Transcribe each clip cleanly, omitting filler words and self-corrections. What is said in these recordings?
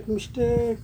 Mistake.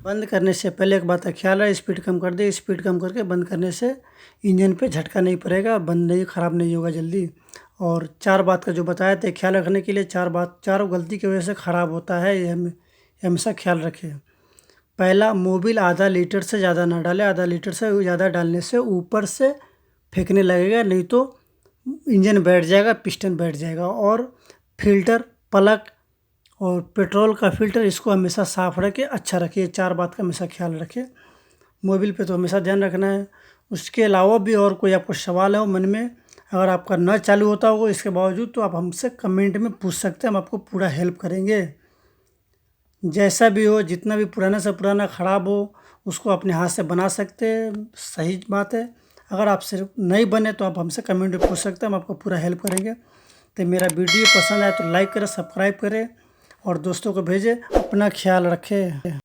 बंद करने से पहले एक बात का ख्याल है, स्पीड कम कर दे। स्पीड कम करके बंद करने से इंजन पे झटका नहीं पड़ेगा, बंद नहीं, ख़राब नहीं होगा जल्दी। और 4 बात का जो बताया था ख्याल रखने के लिए, 4 गलती की वजह से ख़राब होता है, ये हमेशा ख्याल रखें। पहला, मोबिल आधा लीटर से ज़्यादा ना डालें। आधा लीटर से ज़्यादा डालने से ऊपर से फेंकने लगेगा, नहीं तो इंजन बैठ जाएगा, पिस्टन बैठ जाएगा। और फिल्टर, प्लग और पेट्रोल का फ़िल्टर, इसको हमेशा साफ़ रखें, अच्छा रखिए। 4 बात का हमेशा ख्याल रखें। मोबिल पे तो हमेशा ध्यान रखना है। उसके अलावा भी और कोई आपको सवाल है मन में, अगर आपका न चालू होता होगा इसके बावजूद, तो आप हमसे कमेंट में पूछ सकते हैं, हम आपको पूरा हेल्प करेंगे। जैसा भी हो, जितना भी पुराना से पुराना ख़राब हो, उसको अपने हाथ से बना सकते हैं, सही बात है। अगर आपसे नहीं बने तो आप हमसे कमेंट में पूछ सकते हैं, हम आपको पूरा हेल्प करेंगे। तो मेरा वीडियो पसंद आए तो लाइक करें, सब्सक्राइब करें और दोस्तों को भेजें। अपना ख्याल रखें।